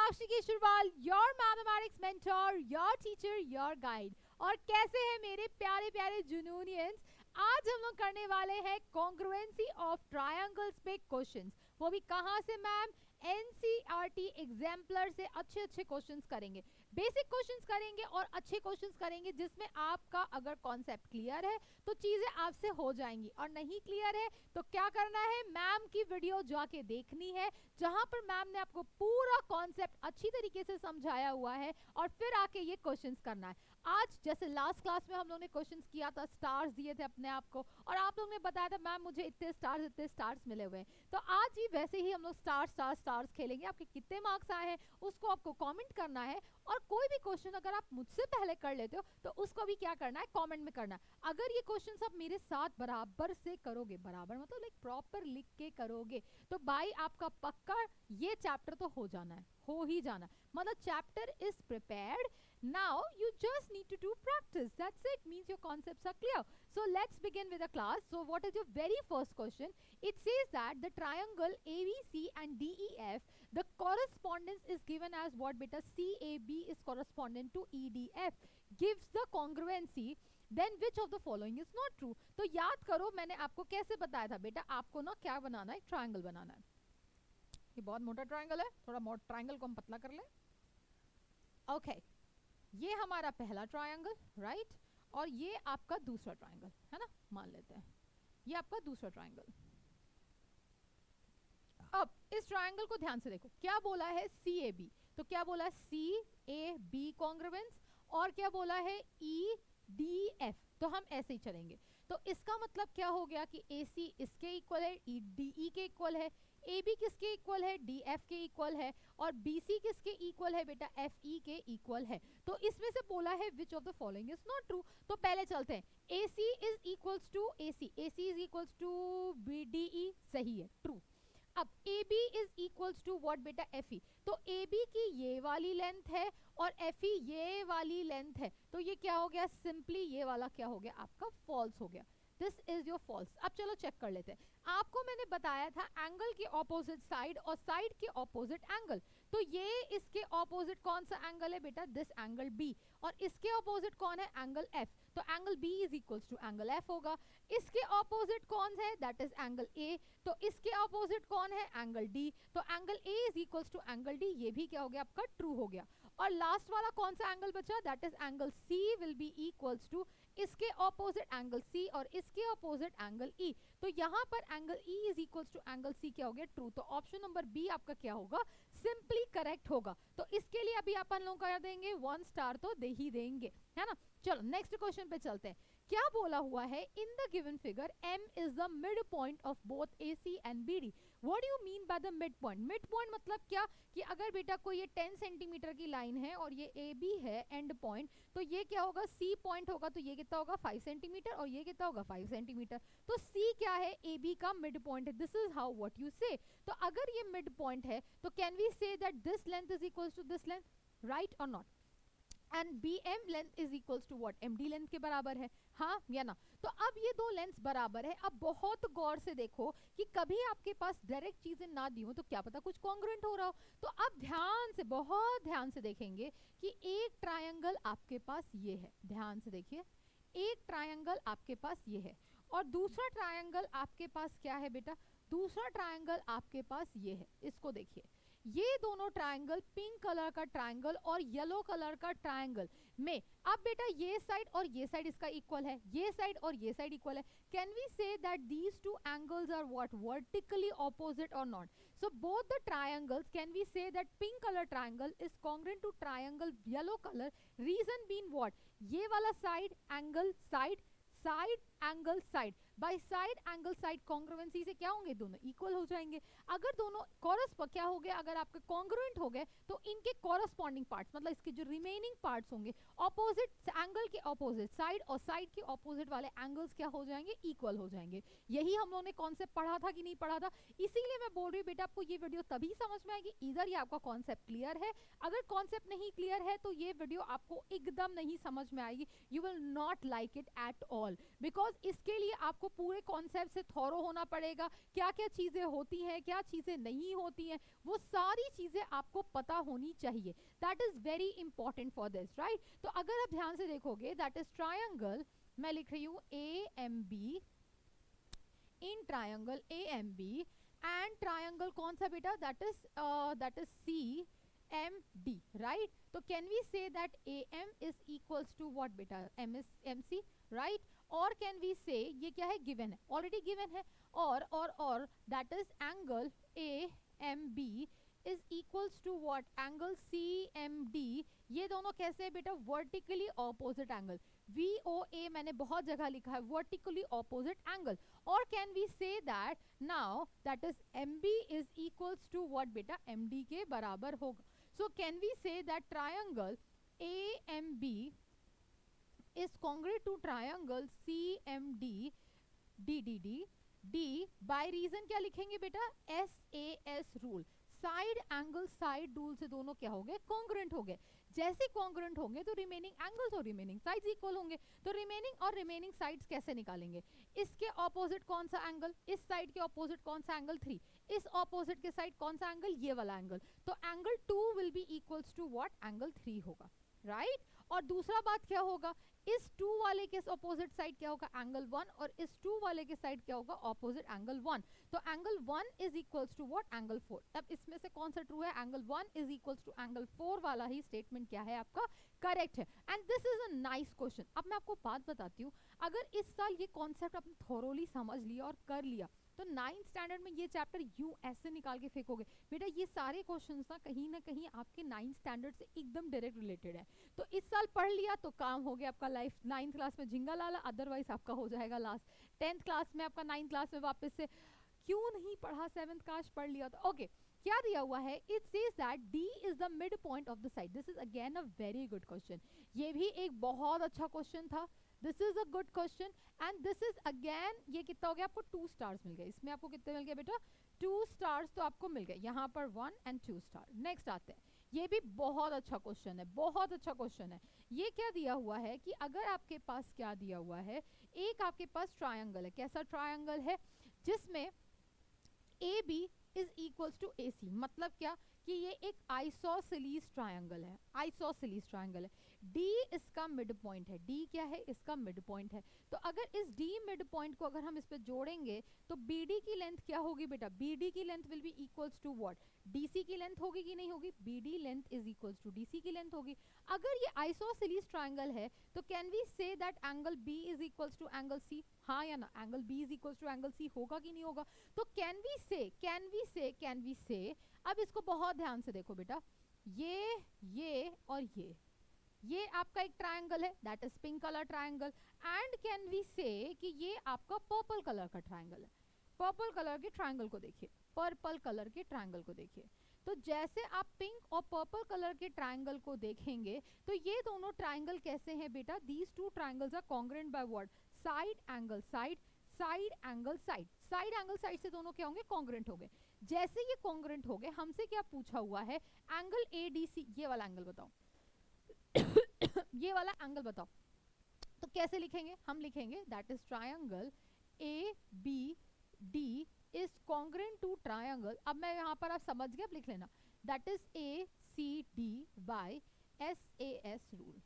Sakshi Kesharwal, your mathematics mentor, your teacher, your guide. और कैसे हैं मेरे प्यारे प्यारे जुनूनियंस। आज हम लोग करने वाले हैं कॉन्ग्रुएंसी ऑफ ट्रायंगल्स पे क्वेश्चंस। वो भी कहाँ से मैम? एनसीईआरटी एग्जाम्पलर से अच्छे अच्छे क्वेश्चंस करेंगे, बेसिक क्वेश्चंस करेंगे और अच्छे क्वेश्चंस करेंगे जिसमें आपका अगर कॉन्सेप्ट क्लियर है तो चीजें आपसे हो जाएंगी, और नहीं क्लियर है तो क्या करना है, मैम की वीडियो जाके देखनी है जहां पर मैम ने आपको पूरा कॉन्सेप्ट अच्छी तरीके से समझाया हुआ है, और फिर आके ये क्वेश्चंस करना है। आज जैसे लास्ट क्लास में हम लोगों ने क्वेश्चंस किया था, स्टार्स दिए थे अपने आप को, और आप लोगों ने बताया था मैम मुझे इतने स्टार्स मिले हुए हैं। तो आज भी वैसे ही हम लोग स्टार्स खेलेंगे। आपके कितने मार्क्स आए हैं उसको आपको कमेंट करना है, और कोई भी क्वेश्चन अगर आप मुझसे पहले कर लेते हो तो उसको भी क्या करना है, कमेंट में करना है। अगर ये क्वेश्चंस आप मेरे साथ बराबर से करोगे, बराबर मतलब लाइक प्रॉपर लिख के करोगे, तो भाई आपका पक्का ये चैप्टर तो हो जाना है, हो ही जाना। मतलब chapter is prepared, now you just need to do practice, that's it, means your concepts are clear. So let's begin with the class. So what is your very first question? It says that the triangle ABC and DEF, the correspondence is given as what beta? CAB is correspondent to EDF, gives the congruency, then which of the following is not true? तो याद करो मैंने आपको कैसे बताया था बेटा, आपको ना क्या बनाना है, ट्रायंगल बनाना है। ये बहुत मोटा ट्रायंगल है, थोड़ा मोटा ट्रायंगल को हम पतला कर लें। ओके, ये हमारा पहला ट्रायंगल, राइट, और ये आपका दूसरा ट्रायंगल है ना, मान लेते हैं ये आपका दूसरा ट्रायंगल। अब इस ट्रायंगल को ध्यान से देखो, क्या बोला है CAB, तो क्या बोला है CAB कॉन्ग्रुएंस, और क्या बोला है EDF, तो हम ऐसे ही चलेंगे। तो इसका मतलब क्या हो गया कि AC इसके इक्वल है, DE के इक्वल है, AB किसके इक्वल है, DF के इक्वल है, और BC किसके इक्वल है बेटा, FE के इक्वल है। तो इसमें से बोला है which of the following is not true. तो पहले चलते हैं, AC is equals to AC, AC is equals to BDE, सही है, ट्रू। अब AB is equals to what बेटा, FE, तो AB की ये वाली लेंथ है और FE ये वाली लेंथ है, तो ये क्या हो गया, सिंपली ये वाला क्या हो गया आपका, फॉल्स हो गया। This is your false. अब चलो चेक कर लेते हैं। आपको मैंने बताया था एंगल के ऑपोजिट साइड और साइड के ऑपोजिट एंगल, तो ये इसके ऑपोजिट कौन सा एंगल है बेटा, दिस एंगल B, और इसके ऑपोजिट कौन है, एंगल F, तो angle B is equals to angle F होगा। इसके ऑपोजिट कौन है, दैट इज एंगल A, तो इसके ऑपोजिट कौन है, एंगल D, तो angle A is equals to angle D, ये भी क्या हो गया आपका, ट्रू हो गया। और लास्ट वाला कौन सा एंगल बचा, that is angle C will be equals to इसके ऑपोजिट एंगल C और इसके ऑपोजिट एंगल E, तो यहाँ पर angle E is equals to angle C क्या हो गया, ट्रू। तो ऑप्शन नंबर B आपका क्या होगा, सिंपली करेक्ट होगा। तो इसके लिए अभी अपन लोग कर देंगे 1 स्टार तो दे ही देंगे, है ना। चलो नेक्स्ट क्वेश्चन पे चलते हैं। क्या बोला हुआ है, in the given figure M is the mid point of both AC and BD। What do you mean by the mid point? Mid point मतलब क्या, कि अगर बेटा कोई ये 10 सेंटीमीटर की लाइन है और ये AB है एंड पॉइंट, तो ये क्या होगा, C पॉइंट होगा, तो ये कितना होगा 5 सेंटीमीटर, और ये कितना होगा 5 सेंटीमीटर, तो C क्या है, AB का मिड पॉइंट है। This is how what you say. तो अगर ये मिड पॉइंट है तो can we say that this length is equals to this length, right और not, and BM length is equals to what, MD length के बराबर है, हाँ या ना। तो अब ये दो लेंथ्स बराबर है। अब बहुत गौर से देखो कि कभी आपके पास डायरेक्ट चीजें ना दी हो तो क्या पता कुछ कॉन्ग्रुएंट हो रहा हो। तो अब ध्यान से, बहुत ध्यान से देखेंगे कि एक ट्रायंगल आपके पास ये है, ध्यान से देखिए, एक ट्रायंगल आपके पास ये है, और दूसरा ट्रायंगल आपके पास क्या है बेटा, दूसरा ट्रायंगल आपके पास ये है। इसको देखिए, ये दोनों ट्रायंगल, पिंक कलर का ट्रायंगल और येलो कलर का ट्रायंगल में, अब बेटा ये साइड और ये साइड इसका इक्वल है, ये साइड और ये साइड इक्वल है। Can we say that these two angles are what, vertically opposite और not? So both the triangles, can we say that pink colour triangle is congruent to triangle yellow colour, reason being what, ये वाला side angle side, side angle side, by side angle side congruency से क्या होंगे, दोनों equal हो जाएंगे। अगर दोनों क्या हो गया, अगर आपके कॉन्ग्रुएंट हो गए तो इनके कॉरस्पॉन्डिंग पार्ट्स, मतलब इसके जो रिमेनिंग पार्ट्स होंगे, ऑपोजिट एंगल के ऑपोजिट साइड और साइड के ऑपोजिट वाले एंगल्स क्या हो जाएंगे, इक्वल हो जाएंगे। यही हम लोगों ने कॉन्सेप्ट पढ़ा था कि नहीं पढ़ा था, इसीलिए मैं बोल रही हूँ बेटा आपको ये वीडियो तभी समझ में आएगी, इधर ये आपका कॉन्सेप्ट क्लियर है, अगर कॉन्सेप्ट नहीं क्लियर है तो ये वीडियो आपको एकदम नहीं समझ में आएगी, you will not like it at all, because इसके लिए आपको आपको पूरे कॉन्सेप्ट से थॉरो होना पड़ेगा, क्या क्या चीजें होती हैं, क्या चीजें नहीं होती हैं, वो सारी चीजें आपको पता होनी चाहिए। That is very important for this, right. तो अगर आप ध्यान से देखोगे, दैट इज ट्रायंगल, मैं लिख रही हूँ A M B, in triangle A M B and triangle कौन सा बेटा, that is C M D, right. तो can we say that A M is equals to what बेटा, M is M C, right. और can we say, ये क्या है, given है, ऑलरेडी गिवन है, और that is angle A M B is equals to what, angle C M D. ये दोनों कैसे है बेटा, vertically opposite angle, V O A मैंने बहुत जगह लिखा है, वर्टिकली ऑपोजिट एंगल। और can we say that now that is M B is equals to what बेटा, एम डी के बराबर होगा। So can we say that triangle A M B is congruent to triangle CMD DDD D by reason क्या लिखेंगे बेटा, SAS rule, side angle side rule से दोनों क्या हो गए, कॉन्ग्रुएंट हो गए। जैसे कॉन्ग्रुएंट होंगे तो रिमेनिंग एंगल्स और रिमेनिंग साइड्स इक्वल होंगे। तो रिमेनिंग साइड्स कैसे निकालेंगे, इसके ऑपोजिट कौन सा एंगल, इस साइड के ऑपोजिट कौन सा एंगल 3, इस ऑपोजिट के साइड कौन सा एंगल, ये वाला एंगल। तो angle 2 will be equals to what, angle 3 होगा, राइट। और दूसरा बात क्या होगा, इस 2 वाले के ऑपोजिट साइड क्या होगा, एंगल 1, और इस 2 वाले के साइड क्या होगा, ऑपोजिट एंगल 1। तो angle 1 is equals to what, angle 4। अब इसमें से कौन सा ट्रू है, angle 1 is equals to angle 4 वाला ही स्टेटमेंट क्या है आपका, करेक्ट है। And this is a nice question. अब मैं आपको बात बताती हूँ, अगर इस साल ये कॉन्सेप्ट आपने थोरोली समझ लिया और कर लिया, तो 9th स्टैंडर्ड में ये चैप्टर यूं ऐसे निकाल के फेंकोगे बेटा, ये सारे क्वेश्चंस ना कहीं आपके 9th स्टैंडर्ड से एकदम डायरेक्ट रिलेटेड है। तो इस साल पढ़ लिया तो काम हो गया आपका, लाइफ 9th क्लास में झिंगा लाला, अदरवाइज आपका हो जाएगा लास्ट 10th क्लास में, आपका 9th क्लास में वापस से क्यों नहीं पढ़ा, 7th काश पढ़ लिया। तो ओके, क्या दिया हुआ है, it says that D is the mid point of the side. This is again a very good question, ये भी एक बहुत अच्छा क्वेश्चन था। This is a good question and this is again, ये कितना हो गया आपको, 2 स्टार्स मिल गए। इसमें आपको कितने मिल गए बेटा, 2 स्टार्स तो आपको मिल गए, यहाँ पर 1 एंड 2 स्टार। नेक्स्ट आते हैं, ये भी बहुत अच्छा क्वेश्चन है, बहुत अच्छा क्वेश्चन है। ये क्या दिया हुआ है कि अगर आपके पास क्या दिया हुआ है, एक आपके पास ट्रायंगल है, कैसा ट्रायंगल है, जिसमें A B is equals to A C. मतलब क्या कि ये एक आइसोसेलेस ट्रायंगल है, आइसोसेलेस ट्रायंगल है। डी इसका मिड पॉइंट है, डी क्या है, इसका मिड पॉइंट है। तो अगर इस डी मिड पॉइंट को अगर हम इस पे जोड़ेंगे तो बीडी की लेंथ क्या होगी बेटा, बीडी की length will be equals to what, DC की लेंथ होगी कि नहीं होगी, BD length is equals to DC की लेंथ होगी। अगर ये आइसोसेलेस ट्रायंगल है तो can we say that angle B is equals to angle C, हाँ या ना, angle B is equals to angle C होगा कि नहीं होगा। तो कैन वी से, अब इसको बहुत ध्यान से देखो बेटा, ये और ये आपका एक ट्रायंगल है, that is pink colour triangle. And can we say कि ये आपका पर्पल कलर का ट्रायंगल है। पर्पल कलर के ट्रायंगल को देखिए, पर्पल कलर के ट्रायंगल को देखिए। तो जैसे आप पिंक और पर्पल कलर के ट्रायंगल को देखेंगे तो ये दोनों ट्रायंगल कैसे हैं बेटा, these two triangles are congruent by what, side angle side, side angle side, side angle side से दोनों क्या होंगे, कॉन्ग्रुएंट होंगे। जैसे ये कॉन्ग्रुएंट हो गए, हमसे क्या पूछा हुआ है, एंगल एडीसी, ये वाला एंगल बताओ ये वाला एंगल बताओ। तो कैसे लिखेंगे, हम लिखेंगे that is triangle A B D is congruent to triangle, अब मैं यहाँ पर आप समझ गए, अब लिख लेना, that is A C D by S A S rule.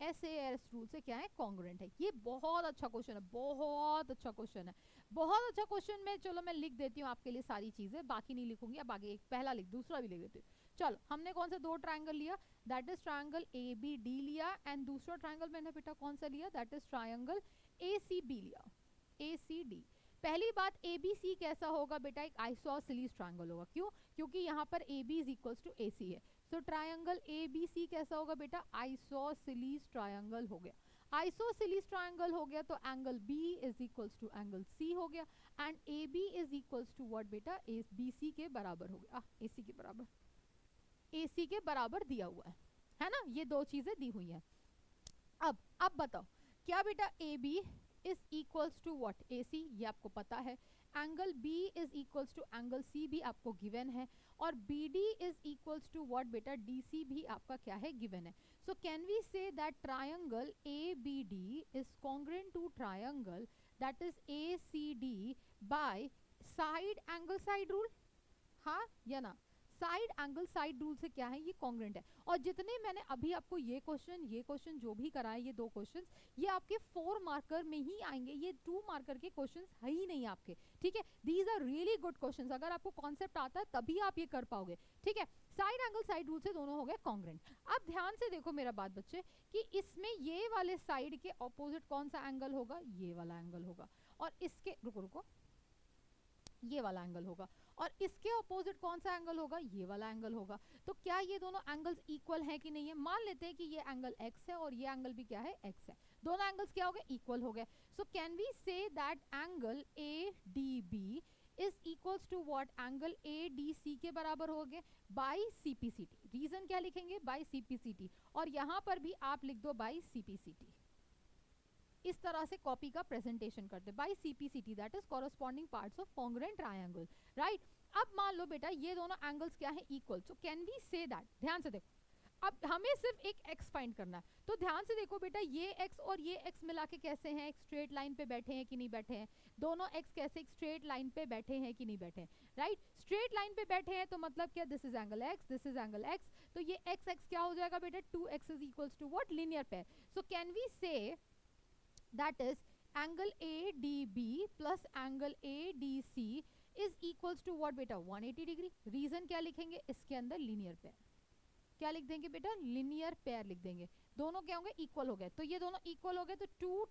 SAS rule से क्या है, कॉन्ग्रुएंट है। ये बहुत अच्छा क्वेश्चन है, बहुत अच्छा क्वेश्चन है, बहुत अच्छा क्वेश्चन। में चलो मैं लिख देती हूँ आपके लिए सारी चीजें, बाकी नहीं लिखूंगी, अब आगे एक पहला लिख, दूसरा भी लिख देती हूँ। चलो, हमने कौन सा 2 ट्रायंगल लिया, that is triangle A B D लिया, एंड दूसरा ट्रायंगल मैंने बेटा कौन सा लिया, that is triangle A C B लिया, ए सी डी। पहली बात, ए बी सी कैसा होगा बेटा, एक आइसोसेलेस ट्रायंगल होगा। क्यों, क्योंकि यहाँ पर A B is equals to A C है। तो ट्रायंगल ए बी सी कैसा होगा बेटा, आइसोसेलेस ट्रायंगल हो गया। आइसोसेलेस ट्रायंगल हो गया तो angle B is equals to angle C हो गया, and A B is equals to what बेटा, ए बी सी के बराबर हो गया, ए सी के बराबर, ए सी के बराबर दिया हुआ है ना, ये 2 चीजें दी हुई हैं। अब बताओ, क्या बेटा A B is equals to what, A C, ये आपको पता है। Angle B is equals to angle C भी आपको गिवन है, और B D is equals to what बेटा, डी सी भी आपका क्या है, गिवन है। So can we say that triangle A B D is congruent to triangle that is ACD by side angle side rule, हाँ या ना? साइड एंगल साइड रूल से क्या है, ये कॉन्ग्रुएंट है। और जितने मैंने अभी आपको ये क्वेश्चन जो भी कराए, ये 2 क्वेश्चंस, ये आपके 4 मार्कर में ही आएंगे, ये 2 मार्कर के क्वेश्चंस है ही नहीं आपके, ठीक है। These are really good questions, अगर आपको कॉन्सेप्ट आता है तभी आप ये कर पाओगे, ठीक है। साइड एंगल साइड रूल से दोनों हो गए कॉन्ग्रुएंट। अब ध्यान से देखो मेरा बात बच्चे, कि इसमें ये वाले साइड के ऑपोजिट कौन सा एंगल होगा, ये वाला एंगल होगा, और इसके रुको रुको ये वाला एंगल होगा, और इसके ऑपोजिट कौन सा एंगल होगा, ये वाला एंगल होगा। तो क्या ये दोनों एंगल्स इक्वल है कि नहीं है? मान लेते हैं कि ये एंगल x है और ये एंगल भी क्या है, x है, दोनों एंगल्स क्या हो गए, इक्वल हो गए। So can we say that angle ADB is equals to what, angle ADC के बराबर हो गए बाई CPCT। रीजन क्या लिखेंगे, बाई CPCT, और यहाँ पर भी आप लिख दो बाई CPCT। इस तरह से कॉपी का प्रेजेंटेशन करते by CPCT, that is corresponding parts of congruent triangle, right. अब मान लो बेटा ये दोनों एंगल्स क्या है, equal, so can we say that, ध्यान से देखो, अब हमें सिर्फ एक x फाइंड करना है, तो ध्यान से देखो बेटा, ये x और ये x मिला के कैसे हैं, एक स्ट्रेट लाइन पे बैठे हैं कि नहीं बैठे हैं, दोनों x कैसे एक स्ट्रेट लाइन पे बैठे हैं कि नहीं बैठे हैं, राइट। स्ट्रेट लाइन पे बैठे हैं तो मतलब क्या, this is angle x, this is angle x, तो ये x क्या हो जाएगा बेटा, 2x is equals to what, linear pair. So can we say that is angle ADB plus angle ADC is equals to what बेटा, 180 degree. Reason क्या लिखेंगे, इसके अंदर लीनियर पेयर, क्या लिख देंगे बेटा, लीनियर पेयर लिख देंगे। दोनों क्या होंगे, इक्वल हो गए, तो ये दोनों इक्वल हो गए, तो 2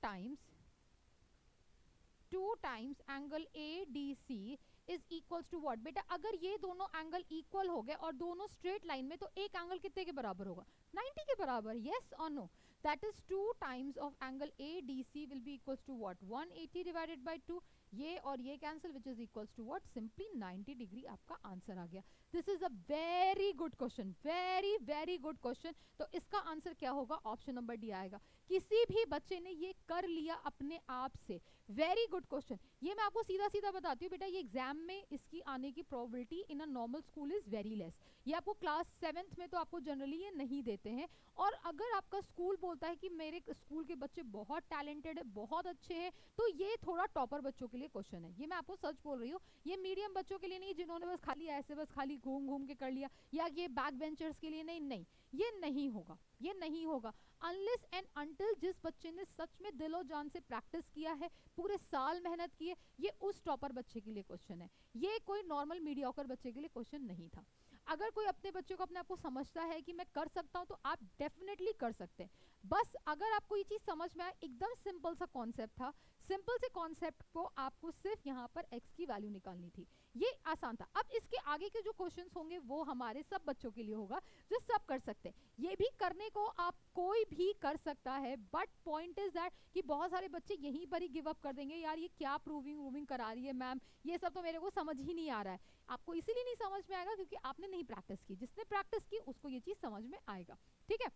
times angle ADC is equals to what बेटा, अगर ये दोनों एंगल इक्वल हो गए और दोनों स्ट्रेट लाइन में, तो एक एंगल कितने के बराबर होगा, 90 के बराबर, यस और no. That is 2 times of angle ADC will be equals to what, 180 divided by 2, ये और ये cancel, which is equals to what, simply 90 degree आपका आंसर आ गया। This is a very good question, very very good question. तो इसका answer क्या होगा, option number D आएगा। किसी भी बच्चे ने ये कर लिया अपने आप से, वेरी गुड क्वेश्चन। ये मैं आपको सीधा सीधा बताती हूँ बेटा, ये एग्जाम में इसकी आने की probability in a normal school is very less. ये आपको क्लास 7th में तो आपको जनरली ये नहीं देते हैं, और अगर आपका स्कूल बोलता है कि मेरे स्कूल के बच्चे बहुत टैलेंटेड है, बहुत अच्छे हैं, तो ये थोड़ा टॉपर बच्चों के लिए क्वेश्चन है। ये मैं आपको सच बोल रही हूँ, ये मीडियम बच्चों के लिए नहीं, जिन्होंने बस खाली ऐसे बस खाली घूम घूम के कर लिया, या ये बैक बेंचर्स के लिए नहीं, नहीं ये नहीं होगा, ये नहीं होगा अनलेस एंड अनटिल जिस बच्चे ने सच में दिलो जान से प्रैक्टिस किया है, पूरे साल मेहनत की है, ये उस टॉपर बच्चे के लिए क्वेश्चन है। ये कोई नॉर्मल मीडियोकर बच्चे के लिए क्वेश्चन नहीं था। अगर कोई अपने बच्चे को अपने आप को समझता है कि मैं कर सकता हूं, तो आप डेफिनेटली कर सकते हैं। बस अगर आपको ये चीज समझ में आए, एकदम सिंपल सा कॉन्सेप्ट था, सिंपल से कॉन्सेप्ट को आपको सिर्फ यहाँ पर x की वैल्यू निकालनी थी, ये आसान था। अब इसके आगे के जो क्वेश्चंस होंगे वो हमारे सब बच्चों के लिए होगा, जो सब कर सकते हैं। ये भी करने को आप कोई भी कर सकता है, बट पॉइंट इज दैट कि बहुत सारे बच्चे यहीं पर ही गिव अप कर देंगे, यार ये क्या प्रूविंग करा रही है मैम, ये सब तो मेरे को समझ ही नहीं आ रहा है। आपको इसीलिए नहीं समझ में आएगा क्योंकि आपने नहीं प्रैक्टिस की, जिसने प्रैक्टिस की उसको ये चीज समझ में आएगा, ठीक है।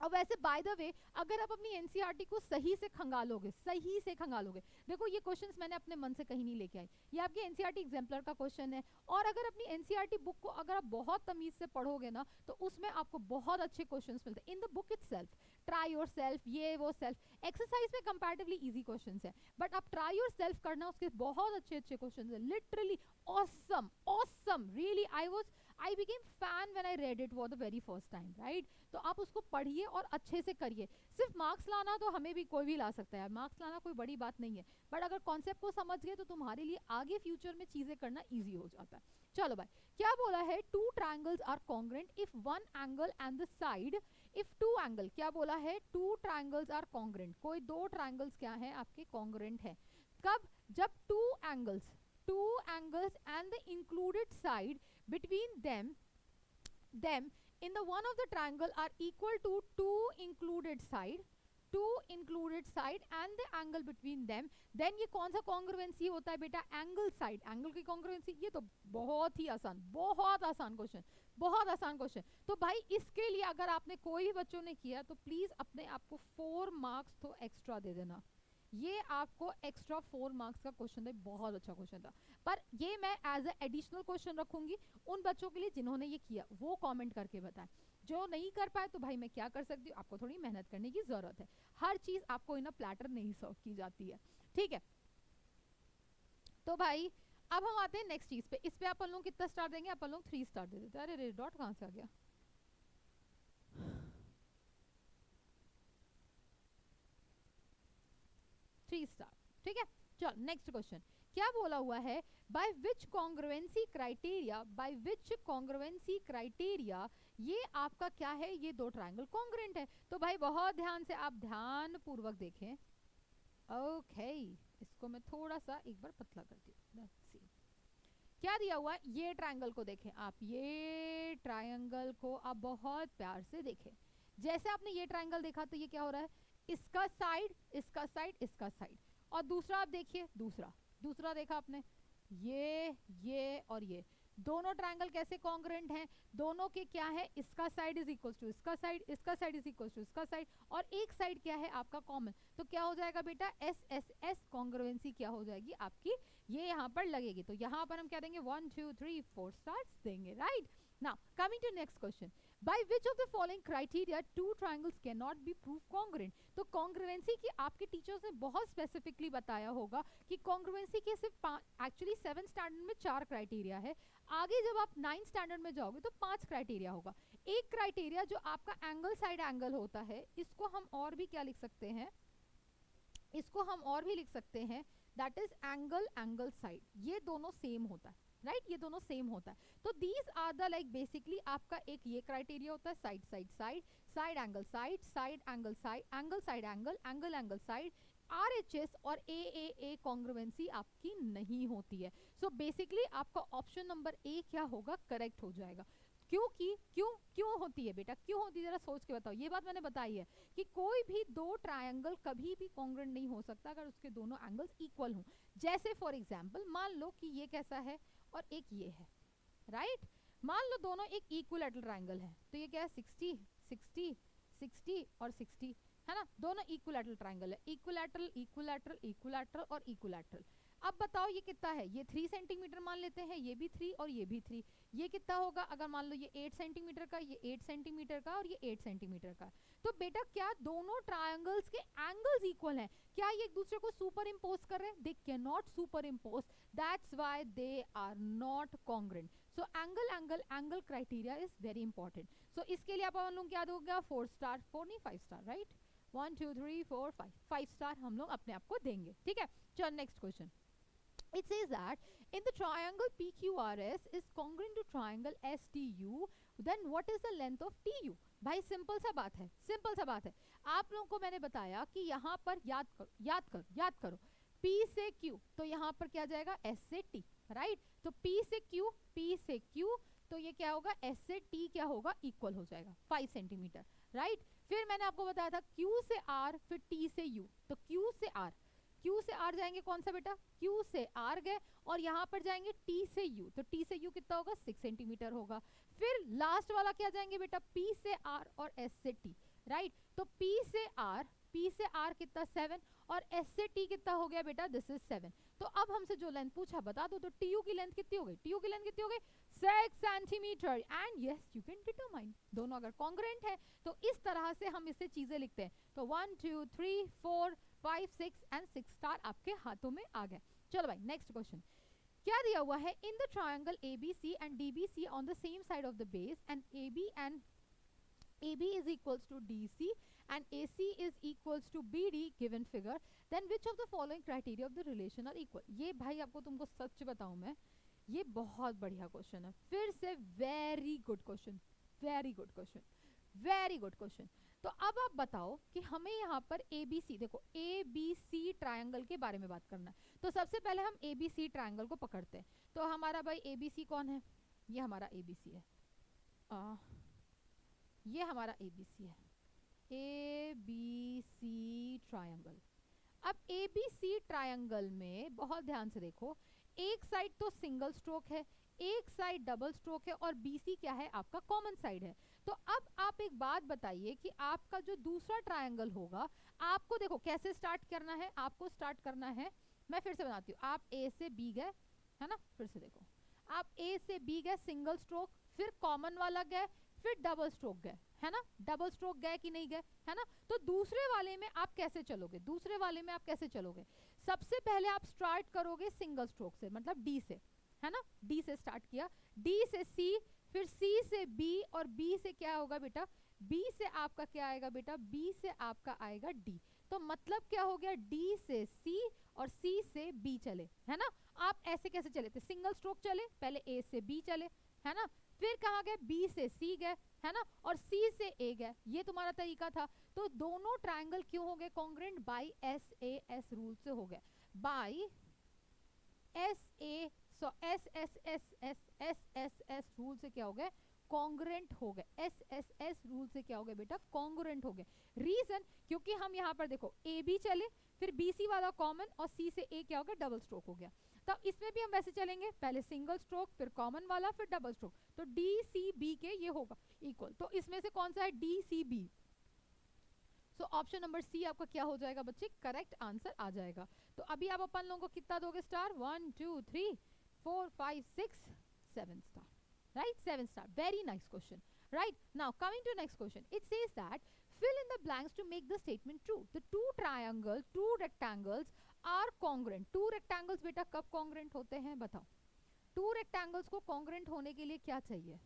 और वैसे बाय द वे, अगर आप अपनी एनसीईआरटी को सही से खंगालोगे, सही से खंगालोगे, देखो ये क्वेश्चंस मैंने अपने मन से कहीं नहीं लेके आई, ये आपके एनसीईआरटी एग्जाम्पलर का क्वेश्चन है। और अगर अपनी एनसीईआरटी बुक को अगर आप बहुत तमीज से पढ़ोगे ना, तो उसमें आपको बहुत अच्छे क्वेश्चंस मिलते हैं in the book itself. Try your self, ये वो सेल्फ एक्सरसाइज में कंपैरेटिवली इजी क्वेश्चंस है, बट आप ट्राई योर सेल्फ करना, उसके बहुत अच्छे अच्छे क्वेश्चंस है, literally awesome awesome, really I became fan when I read it for the very first time, right. तो आप उसको पढ़िए और अच्छे से करिए। सिर्फ मार्क्स लाना तो हमें भी कोई भी ला सकता है, मार्क्स लाना कोई बड़ी बात नहीं है, बट अगर कॉन्सेप्ट को समझ गए तो तुम्हारे लिए आगे फ्यूचर में चीजें करना ईजी हो जाता है। चलो भाई, क्या बोला है, 2 triangles are congruent if 1 angle and the side, if 2 angle, क्या बोला है, 2 ट्रायंगल्स आर कॉन्ग्रुएंट, कोई 2 ट्रायंगल्स क्या है आपके कॉन्ग्रुएंट है। कब, जब 2 angles and the included side between them in the one of the triangle are equal to 2 included side and the angle between them, then ये कौन सा कॉन्ग्रुएंसी होता है बेटा, एंगल साइड, एंगल की कॉन्ग्रुएंसी। ये तो बहुत ही आसान, बहुत आसान क्वेश्चन, बहुत आसान क्वेश्चन। तो भाई इसके लिए अगर आपने कोई भी बच्चों ने किया तो प्लीज अपने आप को 4 मार्क्स तो एक्स्ट्रा दे देना। ये आपको एक्स्ट्रा 4 मार्क्स का क्वेश्चन है, बहुत अच्छा क्वेश्चन था, पर ये मैं एज ए एडिशनल क्वेश्चन रखूंगी उन बच्चों के लिए जिन्होंने ये किया, वो कमेंट करके बताएं। जो नहीं कर पाए तो भाई मैं क्या कर सकती हूँ, आपको थोड़ी मेहनत करने की जरूरत है, हर चीज आपको इन अ प्लेटर नहीं सर्व की जाती है। ठीक है। तो भाई अब हम आते हैं नेक्स्ट चीज पे। इस पे अपन लोग कितना स्टार देंगे? अपन लोग 3 स्टार दे देते हैं। अरे रे डॉट कहां से आ गया? 3 स्टार, ठीक है। चल नेक्स्ट क्वेश्चन क्या बोला हुआ है? By which congruency criteria, by which congruency criteria ये आपका क्या है? ये दो ट्रायंगल कॉन्ग्रुएंट है। तो भाई बहुत ध्यान से आप ध्यान पूर्वक देखें। ओके इसको मैं थोड़ा सा एक बार पतला करती हूँ। क्या दिया हुआ है? ये ट्रायंगल को देखें आप, ये ट्रायंगल को आप बहुत प्यार से देखें। जैसे आपने ये ट्रायंगल देखा तो ये क्या हो रहा है? इसका साइड, इसका साइड, इसका साइड। और दूसरा आप देखिए, दूसरा दूसरा देखा आपने, ये और ये दोनों ट्रायंगल कैसे कॉन्ग्रुएंट हैं? दोनों के क्या है? इसका साइड इज इक्वल टू इसका साइड, इसका साइड इज इक्वल टू इसका साइड, और एक साइड क्या है आपका कॉमन। तो क्या हो जाएगा बेटा? एस एस एस कॉन्ग्रुएंसी क्या हो जाएगी आपकी? ये यहाँ पर लगेगी। तो यहाँ पर हम क्या देंगे? 1 2 3 4 स्टार्स देंगे, right. Now coming to next question, by which of the following criteria two triangles can not be prove congruent. तो कॉन्ग्रुएंसी की आपके टीचर्स ने बहुत स्पेसिफिकली बताया होगा कि कॉन्ग्रुएंसी के सिर्फ एक्चुअली 7 स्टैंडर्ड में 4 क्राइटेरिया है। आगे जब आप 9 स्टैंडर्ड में जाओगे तो 5 क्राइटेरिया होगा। एक क्राइटेरिया जो आपका एंगल साइड एंगल होता है, इसको हम और भी क्या लिख सकते हैं? इसको हम और भी लिख सकते हैं, that is angle angle side. ये दोनों सेम होता है, राइट ये दोनों सेम होता है। तो these are the like basically आपका एक ये क्राइटेरिया होता है, side side side, side angle side, side angle side, angle side angle, angle angle side. RHS और AAA कॉन्ग्रुएंसी आपकी नहीं होती है। सो बेसिकली आपका ऑप्शन नंबर ए क्या होगा? करेक्ट हो जाएगा। क्योंकि क्यों होती है बेटा? क्यों होती है जरा सोच के बताओ। ये बात मैंने बताई है कि कोई भी दो ट्रायंगल कभी भी कॉन्ग्रुएंट नहीं हो सकता अगर उसके दोनों एंगल्स इक्वल हों। जैसे फॉर एग्जांपल मान लो कि ये कैसा है और एक ये है, राइट। मान लो दोनों एक इक्विलैटरल ट्रायंगल है, तो ये क्या है? 60 60 60 और 60 है ना, दोनों इक्विलैटरल ट्रायंगल है। इक्विलैटरल इक्विलैटरल इक्विलैटरल और इक्विलैटरल। अब बताओ ये कितना है? ये 3 सेंटीमीटर मान लेते हैं, ये भी 3 और ये भी 3। ये कितना होगा? अगर मान लो ये 8 सेंटीमीटर का, ये 8 सेंटीमीटर का और ये 8 सेंटीमीटर का। तो बेटा क्या दोनों ट्रायंगल्स के एंगल्स इक्वल हैं? क्या ये एक दूसरे को सुपर इम्पोज कर रहे हैं? They can not superimpose, that's why they are not congruent. So angle angle angle criteria is very important. सो इसके लिए आप हम लोग क्या दोगे? 4 स्टार, 4 नहीं 5 स्टार, राइट। 1 2 3 4 5 स्टार हम लोग अपने आप को देंगे, ठीक है। चलो next question. It says that in the triangle PQRS is congruent to triangle STU, then what is the length of TU? भाई सिंपल सा बात है, सिंपल सा बात है। आप लोगों को मैंने बताया कि यहाँ पर याद करो याद करो याद करो, P से Q तो यहाँ पर क्या जाएगा? S से T, राइट। तो P से Q तो ये क्या होगा? S से T क्या होगा? इक्वल हो जाएगा 5 सेंटीमीटर, राइट। फिर मैंने आपको बताया था Q से R, फिर T से U। तो Q से R जाएंगे कौन सा बेटा? Q से R गए और यहाँ पर जाएंगे T से U। तो T से U कितना होगा? 6 सेंटीमीटर होगा। फिर लास्ट वाला क्या जाएंगे बेटा? P से R और S से T, राइट। तो P से R कितना? 7 और S से T कितना हो गया बेटा? This is 7। तो अब हमसे जो लेंथ पूछा बता दो। तो TU की लेंथ कितनी हो गई? TU की लेंथ कितनी हो गई? 6 centimetre. And yes you can determine, दोनों अगर कॉन्ग्रुएंट है तो इस तरह से हम इससे चीजें लिखते हैं। तो 1 2 3 4 5 6 एंड 6 स्टार आपके हाथों में आ गए। चलो भाई नेक्स्ट क्वेश्चन क्या दिया हुआ है? In the triangle ABC and DBC on the same side of the base and AB is equals to DC and AC is equals to BD given figure, then which of the following criteria of the relation are equal? ये भाई आपको तुमको सच बताऊं मैं, ये बहुत बढ़िया question है। फिर से very good question, very good question, very good question. तो अब आप बताओ कि हमें यहाँ पर ABC, देखो ABC ट्रायंगल के बारे में बात करना है। तो सबसे पहले हम ABC ट्रायंगल को पकड़ते हैं। तो हमारा भाई ABC कौन है? ये हमारा ABC है, ये हमारा ABC है, ABC ट्रायंगल। अब ABC ट्रायंगल में बहुत ध्यान से देखो, एक साइड तो सिंगल स्ट्रोक है, एक साइड डबल स्ट्रोक है और BC क्या है? आपका कॉमन साइड है। तो अब आप एक बात बताइए कि आपका जो दूसरा ट्रायंगल होगा, आपको देखो कैसे स्टार्ट करना है। आपको स्टार्ट करना है, मैं फिर से बनाती हूँ। आप A से B गए, है ना, फिर से देखो, आप A से B गए सिंगल स्ट्रोक, फिर कॉमन वाला गए, फिर डबल स्ट्रोक गए, है ना। डबल स्ट्रोक गए कि नहीं गए, है ना। तो दूसरे वाले में आप कैसे चलोगे? दूसरे वाले में आप कैसे चलोगे? सबसे पहले आप स्टार्ट करोगे सिंगल स्ट्रोक से, मतलब डी से, है ना, डी से स्टार्ट किया, डी से सी, फिर सी से बी, और बी से क्या होगा बेटा, बी से आपका क्या आएगा बेटा, बी से आपका आएगा डी। तो मतलब क्या हो गया, डी से सी और सी से बी चले, है ना। आप ऐसे कैसे चले थे, सिंगल स्ट्रोक चले, पहले ए से बी चले, है ना, फिर कहाँ गए, बी से सी गए, है ना, और सी से ए गए, ये तुम्हारा तरीका था। तो दोनों ट्रायंगल क्यों हो गए congruent, by S A S rule से हो गए, by S A, so S S S S S S S rule से क्या हो गए, कॉन्ग्रेंट हो गए, एस एस एस रूल से क्या हो गए बेटा, कॉन्ग्रेंट हो गए। रीजन, क्योंकि हम यहाँ पर देखो ए बी चले, फिर बी सी वाला कॉमन, और सी से ए क्या हो गया, डबल स्ट्रोक हो गया। तो इसमें भी हम वैसे चलेंगे, पहले सिंगल स्ट्रोक, फिर कॉमन वाला, फिर डबल स्ट्रोक, तो डी सी बी के ये होगा इक्वल। तो इसमें से कौन सा है, D C B. So option number C आपका क्या हो जाएगा बच्चे, करेक्ट आंसर आ जाएगा। तो अभी आप अपन लोगों को कितना दोगे star, 1 2 3 4 5 6 7 star, right, 7 star, very nice question, right. Now coming to next question, it says that fill in the blanks to make the statement true. The two triangles, two rectangles are congruent. Two rectangles बेटा कब congruent होते हैं बताओ, two rectangles को congruent होने के लिए क्या चाहिए,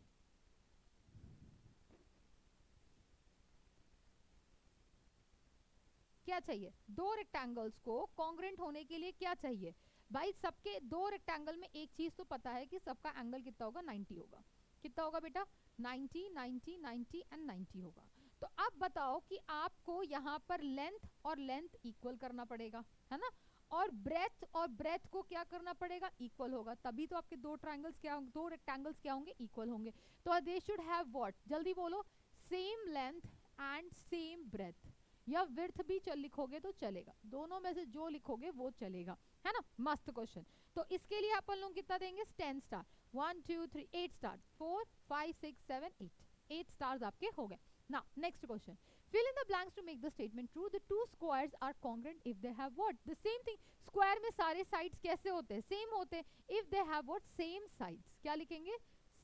क्या चाहिए, दो रेक्टेंगल्स को कॉन्ग्रेंट होने के लिए क्या चाहिए भाई, सबके दो रेक्टेंगल में एक चीज तो पता है कि सबका एंगल कितना होगा, 90 होगा, कितना होगा बेटा, 90 90 90 एंड 90 होगा। तो अब बताओ कि आपको यहाँ पर लेंथ और लेंथ इक्वल करना पड़ेगा, है ना, और ब्रेथ को क्या करना पड़ेगा, इक्वल होगा, तभी तो आपके दो ट्रायंगल्स क्या होंगे, दो रेक्टेंगल्स क्या होंगे, इक्वल होंगे। तो दे शुड हैव व्हाट, जल्दी बोलो, same length and same breadth, या विड्थ भी चल लिखोगे तो चलेगा, दोनों में से जो लिखोगे वो चलेगा, है ना। मस्त क्वेश्चन। तो इसके लिए अपन लोग कितना देंगे, 10 स्टार, 1 2 3 8 स्टार, 4 5 6 7 8 स्टार्स आपके हो गए। Now next question, fill in the blanks to make the statement true. The two squares are congruent if they have what, the same thing, square में सारे साइड्स कैसे होते हैं, सेम होते हैं, if they have what, same sides, क्या लिखेंगे,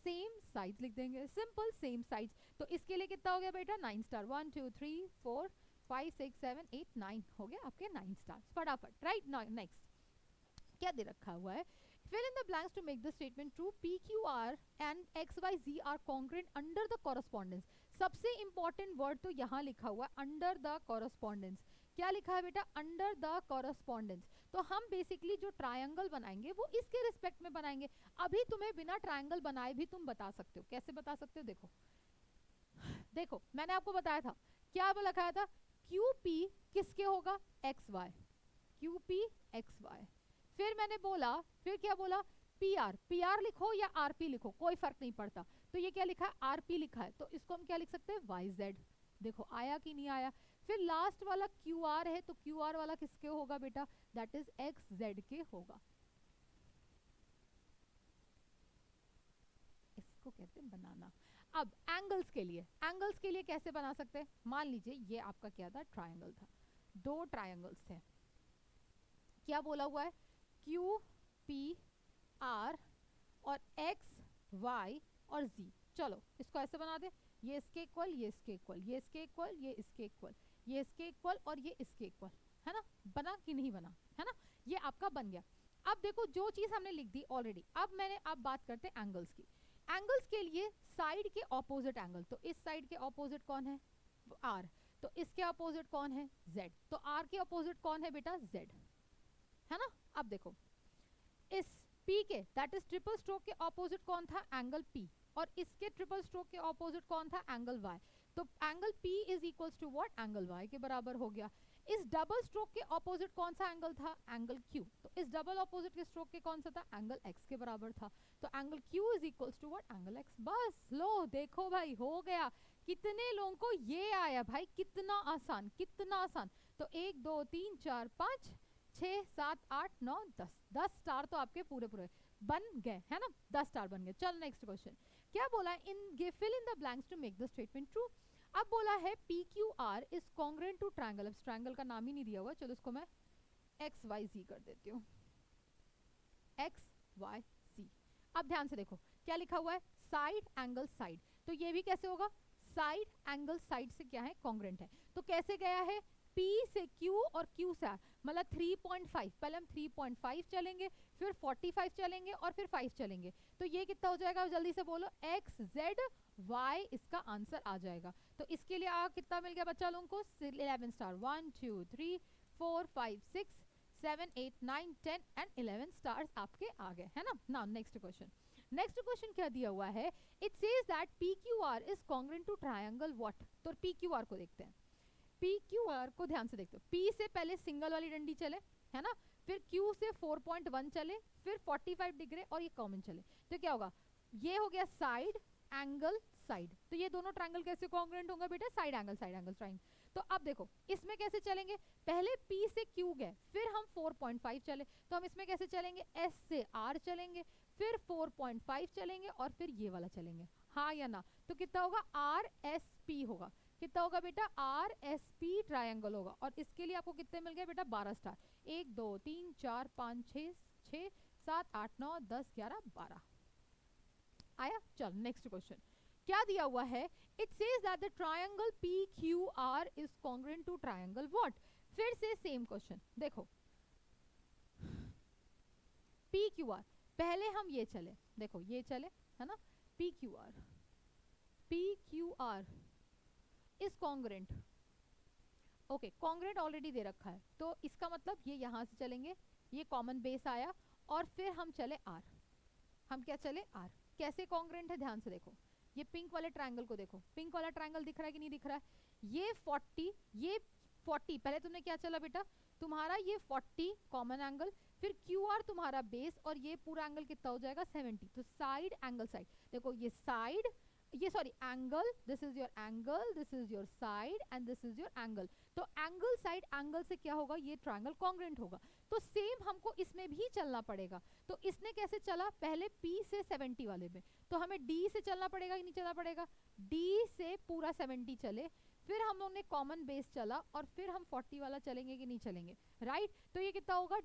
same sides लिख देंगे, सिंपल सेम साइड्स। तो इसके लिए कितना हो गया बेटा, 9 स्टार, 1 2 3 4 5 6 7 8 9 हो गया आपके 9 स्टार्स, फटाफट, राइट। नेक्स्ट क्या दे रखा हुआ है, fill in the blanks to make the statement true. P Q R and X Y Z are congruent under the correspondence. सबसे इंपॉर्टेंट वर्ड तो यहाँ लिखा हुआ है, अंडर द कॉरस्पॉन्डेंस। क्या लिखा है बेटा, अंडर द कॉरस्पॉन्डेंस। तो हम बेसिकली जो ट्रायंगल बनाएंगे वो इसके रिस्पेक्ट में बनाएंगे। अभी तुम्हें बिना ट्रायंगल बनाए भी तुम बता सकते हो, कैसे बता सकते हो, देखो देखो मैंने आपको बताया था, क्या लिखा था, क्यू पी किसके होगा, X Y, Q P X Y. फिर मैंने बोला, फिर क्या बोला, पी आर लिखो या आर पी लिखो, कोई फर्क नहीं पड़ता। तो ये क्या लिखा है, आर पी लिखा है, तो इसको हम क्या लिख सकते हैं, वाई जेड। देखो आया कि नहीं आया। फिर लास्ट वाला क्यू आर है, तो क्यू आर वाला किसके होगा बेटा, दैट इज एक्स जेड के होगा। इसको कहते हैं बनाना। अब एंगल्स के लिए कैसे बना सकते हैं, मान लीजिए ये आपका क्या था, ट्रायंगल था, दो ट्रायंगल्स थे, क्या बोला हुआ है, क्यू पी आर और एक्स वाई और जी। चलो इसको ऐसे बना दे, ये इसके इक्वल, ये इसके इक्वल, ये इसके इक्वल, ये इसके इक्वल, ये इसके इक्वल और ये इसके इक्वल, है ना, बना कि नहीं बना, है ना, ये आपका बन गया। अब देखो जो चीज हमने लिख दी ऑलरेडी, अब बात करते हैं एंगल्स की। एंगल्स के लिए साइड के ऑपोजिट एंगल, तो इस साइड के ऑपोजिट कौन है, आर, तो इसके ऑपोजिट कौन है, जेड, तो आर के ऑपोजिट कौन है बेटा, जेड, है ना। अब देखो इस P के, दैट इज ट्रिपल स्ट्रोक के ऑपोजिट कौन था, एंगल P, और इसके ट्रिपल स्ट्रोक के ऑपोजिट कौन था, एंगल Y। तो angle P is equals to what, angle Y के बराबर हो गया। इस डबल स्ट्रोक के ऑपोजिट कौन सा एंगल था, एंगल Q, तो इस डबल ऑपोजिट के स्ट्रोक के कौन सा था, एंगल X के बराबर था, तो angle Q is equals to what, angle X। बस लो देखो भाई हो गया। कितने लोगों को ये आया भाई, कितना आसान, कितना आसान। तो 1 2 3 4 5 6 7 8 9 10 स्टार तो आपके पूरे पूरे बन गए, है ना, 10 स्टार बन गए। चल नेक्स्ट क्वेश्चन, क्या बोला है, in fill in the blanks to make the statement true. अब बोला है P Q R is congruent to triangle. अब ट्रायंगल का नाम ही नहीं दिया हुआ, चलो इसको मैं एक्स वाई जी कर देती हूँ, एक्स वाई सी। अब ध्यान से देखो क्या लिखा हुआ है, साइड एंगल साइड, तो ये भी कैसे होगा, साइड एंगल साइड से क्या है, कॉन्ग्रुएंट है। तो कैसे गया है, P से Q और Q से R, मतलब 3.5, पहले हम 3.5 चलेंगे, फिर 45 चलेंगे और फिर 5 चलेंगे। तो ये कितना हो जाएगा, जल्दी से बोलो, x z y इसका आंसर आ जाएगा। तो इसके लिए कितना मिल गया बच्चा लोगों को, 11 स्टार, 1 2 3 4 5 6 7 8 9 10 एंड 11 स्टार्स आपके आ गए, है ना। Now next question, next question क्या दिया हुआ है, it says that PQR is congruent to triangle what. तो PQR को देखते हैं, PQR को ध्यान से देखते हो, P से पहले सिंगल वाली डंडी चले, है ना, फिर Q से 4.1 चले, फिर 45 डिग्री और ये कॉमन चले, तो क्या होगा, ये हो गया साइड एंगल साइड। तो ये दोनों ट्रायंगल कैसे कॉन्ग्रुएंट होंगे बेटा, साइड एंगल ट्रायंगल। तो अब देखो इसमें कैसे चलेंगे, पहले P से Q गए, फिर हम 4.5 चले, तो हम इसमें कैसे चलेंगे, S से R चलेंगे, फिर 4.5 चलेंगे और फिर ये वाला चलेंगे, हाँ या ना। तो कितना होगा, RSP होगा, कितना होगा बेटा, RSP ट्रायंगल होगा। और इसके लिए आपको कितने मिल गए बेटा, 12 स्टार, 1 2 3 4 5 6 7 8 9 10 11 12 आया। चल नेक्स्ट क्वेश्चन क्या दिया हुआ है, it says that the triangle PQR is congruent to triangle what. फिर से सेम क्वेश्चन, देखो PQR, पहले हम ये चले, देखो ये चले, है ना, PQR is congruent, okay congruent already दे रखा है, तो इसका मतलब ये यहां से चलेंगे, ये कॉमन बेस आया और फिर हम चले R, हम क्या चले R। कैसे कॉन्ग्रुएंट है, ध्यान से देखो, ये पिंक वाले ट्रायंगल को देखो, पिंक वाला ट्रायंगल दिख रहा है कि नहीं दिख रहा है, ये 40, ये 40, पहले तुमने क्या चला बेटा, तुम्हारा ये 40 कॉमन एंगल, फिर QR तुम्हारा बेस और ये पूरा एंगल कितना हो जाएगा 70। तो साइड एंगल साइड, देखो ये साइड, ये sorry angle, this is your angle, this is your side and this is your angle. तो एंगल साइड एंगल से क्या होगा, ये ट्रायंगल कॉन्ग्रुएंट होगा। तो सेम हमको इसमें भी चलना पड़ेगा। तो इसने कैसे चला, पहले P से 70 वाले में, तो हमें D से चलना पड़ेगा कि नहीं चलना पड़ेगा, D से पूरा 70 चले, फिर हम लोगों ने कॉमन बेस चला और फिर हम 40 वाला चलेंगे कि नहीं चलेंगे, राइट। तो ये कितना होगा,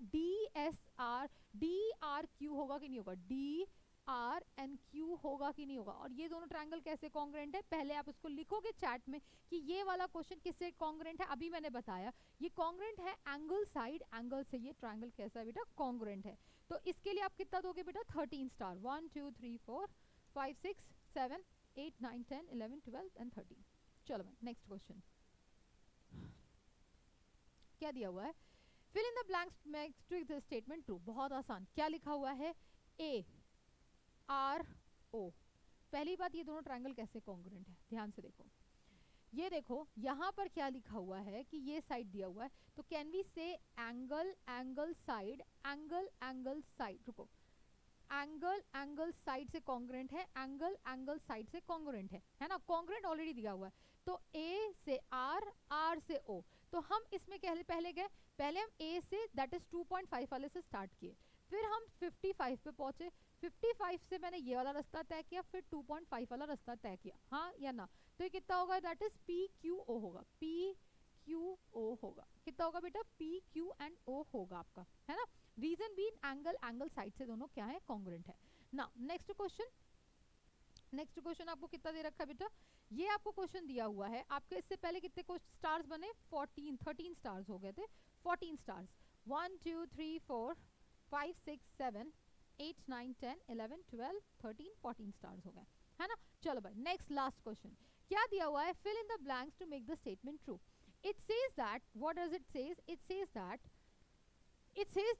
DRQ होगा कि नहीं होगा, DRNQ होगा कि नहीं होगा। और ये दोनों ट्रायंगल कैसे कॉन्ग्रुएंट है, पहले आप उसको लिखोगे चैट में कि ये वाला क्वेश्चन किससे कॉन्ग्रुएंट है, अभी मैंने बताया ये कॉन्ग्रुएंट है एंगल साइड एंगल से, ये ट्रायंगल कैसा है बेटा, कॉन्ग्रुएंट है। तो इसके लिए आप कितना दोगे बेटा, 13 स्टार, 1 2 3 4 5 6 7 8 9 10 11 12 एंड 13। चलो भाई नेक्स्ट क्वेश्चन क्या दिया हुआ है, fill in the blanks next to the statement true. बहुत आसान, क्या लिखा हुआ है, ARO। पहली बात, ये दोनों ट्रायंगल कैसे कॉन्ग्रुएंट है, ध्यान से देखो, ये देखो यहाँ पर क्या लिखा हुआ है कि ये साइड दिया हुआ है, तो कैन वी से angle angle side angle angle side, रुको, एंगल एंगल साइड से कॉन्ग्रुएंट है, एंगल एंगल साइड से कॉन्ग्रुएंट है ना, कॉन्ग्रुएंट ऑलरेडी दिया हुआ है। तो A से R, R से O, तो हम इसमें पहले गए, पहले हम A से दैट इज 2.5 वाले से स्टार्ट किए, फिर हम 55 पे पहुंचे, 55 से मैंने ये वाला रास्ता तय किया, फिर 2.5 वाला रास्ता तय किया, हाँ या ना। तो ये कितना होगा, दैट इज PQO होगा, PQO होगा, कितना होगा बेटा, PQ एंड O होगा आपका, है ना। Reason being angle angle side से दोनों क्या है, कॉन्ग्रुएंट है। नाउ नेक्स्ट क्वेश्चन आपको कितना दे रखा है बेटा, ये आपको क्वेश्चन दिया हुआ है, आपके इससे पहले कितने स्टार्स बने, 13 स्टार्स हो गए थे, 14 स्टार्स, 1 2 3 4 5 6 7 8 9 10 11 12 13 14 स्टार्स हो गए, है ना। चलो भाई नेक्स्ट लास्ट क्वेश्चन क्या दिया हुआ है, fill in the blanks to make the statement true. It says that, what does it says, it says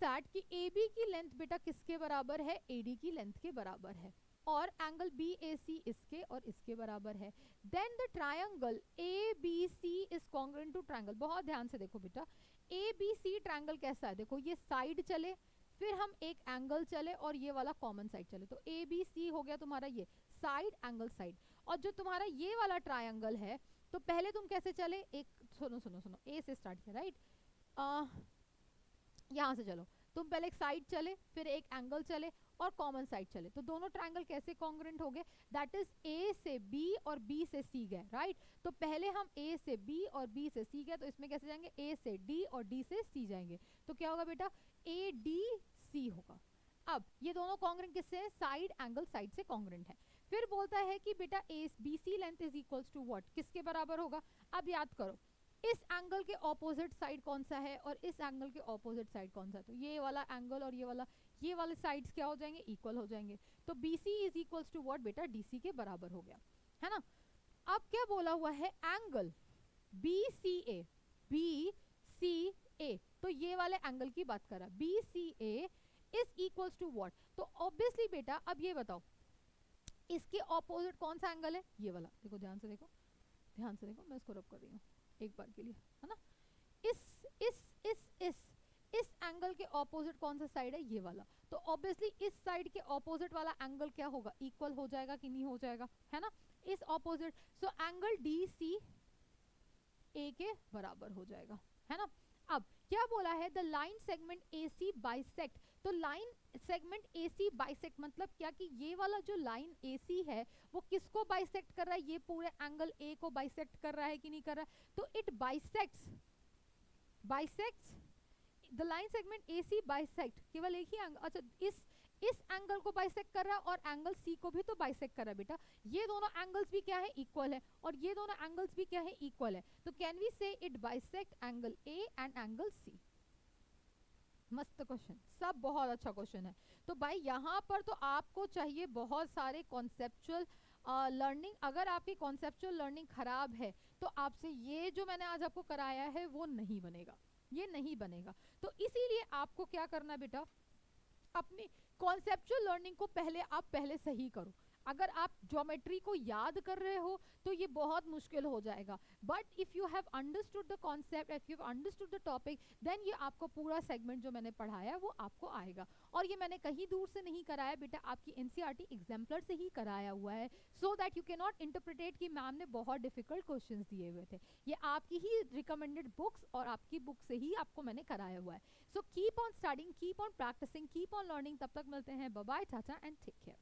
that कि AB की लेंथ बेटा किसके बराबर है, AD की लेंथ के बराबर है, और एंगल BAC इसके और इसके बराबर है। Then the triangle ABC is congruent to triangle. बहुत ध्यान से देखो बेटा, ABC ट्रायंगल कैसा है, देखो ये साइड चले, फिर हम एक एंगल चले और ये वाला कॉमन साइड चले, तो ABC हो गया तुम्हारा ये साइड एंगल साइड। और जो तुम्हारा ये वाला ट्रायंगल है, तो पहले तुम कैसे चले, एक सुनो A से स्टार्ट किया, राइट, यहाँ से चलो, तुम पहले एक साइड चले, फिर एक एंगल चले और कॉमन साइड चले, तो दोनों ट्रायंगल कैसे कॉन्ग्रुएंट हो गए, दैट इज A से B और B से C गए, राइट। तो पहले हम A से B और B से C गए, तो इसमें कैसे जाएंगे, A से D और D से C जाएंगे, तो क्या होगा बेटा, ADC होगा। अब ये दोनों कॉन्ग्रुएंट किससे है, साइड एंगल साइड से कॉन्ग्रुएंट है। फिर बोलता है कि बेटा BC length is equals to what, किसके बराबर होगा। अब याद करो, इस एंगल के ऑपोजिट साइड कौन सा है और इस एंगल के ऑपोजिट साइड कौन सा है, तो ये वाला एंगल और ये वाले साइड्स क्या हो जाएंगे, इक्वल हो जाएंगे। तो BC is equals to what बेटा, DC के बराबर हो गया, है ना। अब क्या बोला हुआ है, एंगल BCA, BCA, तो ये वाले एंगल की बात कर रहा है, BCA is equals to what, तो ऑब्वियसली बेटा अब ये बताओ इसके ऑपोजिट कौन सा एंगल है, ये वाला, देखो ध्यान से देखो, ध्यान से देखो, मैं इसको रब कर रही हूँ एक बार के लिए, है ना। इस एंगल के ऑपोजिट कौन सा साइड है, ये वाला, तो ऑब्वियसली इस साइड के ऑपोजिट वाला एंगल क्या होगा, इक्वल हो जाएगा कि नहीं हो जाएगा, है ना, इस ऑपोजिट, सो एंगल DCA के बराबर हो जाएगा, है ना। अब क्या बोला है, the line segment AC bisect, तो लाइन सेगमेंट AC बाइसेक्ट मतलब क्या कि ये वाला जो लाइन AC है वो किसको बाइसेक्ट कर रहा है, ये पूरे एंगल A को बाइसेक्ट कर रहा है कि नहीं कर रहा है, तो it bisects the line segment AC bisect केवल एक ही एंगल, अच्छा इस एंगल को बाइसेक्ट कर रहा है और एंगल C को भी तो बाइसेक्ट कर रहा है बेटा, ये दोनों एंगल्स भी क्या है, इक्वल है, और ये दोनों एंगल्स भी क्या है, इक्वल है, तो कैन वी से it bisect angle A and angle C। मस्त क्वेश्चन, सब बहुत अच्छा क्वेश्चन है। तो भाई यहाँ पर तो आपको चाहिए बहुत सारे कॉन्सेप्चुअल लर्निंग, अगर आपकी कॉन्सेप्चुअल लर्निंग खराब है तो आपसे ये जो मैंने आज आपको कराया है वो नहीं बनेगा, ये नहीं बनेगा। तो इसीलिए आपको क्या करना है बेटा, अपनी कॉन्सेप्चुअल लर्निंग को पहले सही करो। अगर आप ज्योमेट्री को याद कर रहे हो तो ये बहुत मुश्किल हो जाएगा, but if you have understood the concept, if you have understood the topic, then ये आपको पूरा सेगमेंट जो मैंने पढ़ाया वो आपको आएगा। और ये मैंने कहीं दूर से नहीं कराया बेटा, आपकी NCERT एग्जाम्पलर से ही कराया हुआ है, so that you can not interpret कि मैम ने बहुत डिफिकल्ट क्वेश्चंस दिए हुए थे। ये आपकी ही रिकमेंडेड बुक्स और आपकी बुक से ही आपको मैंने कराया हुआ है। So keep on studying, keep on practicing, keep on learning. तब तक मिलते हैं, bye bye, tata and take care.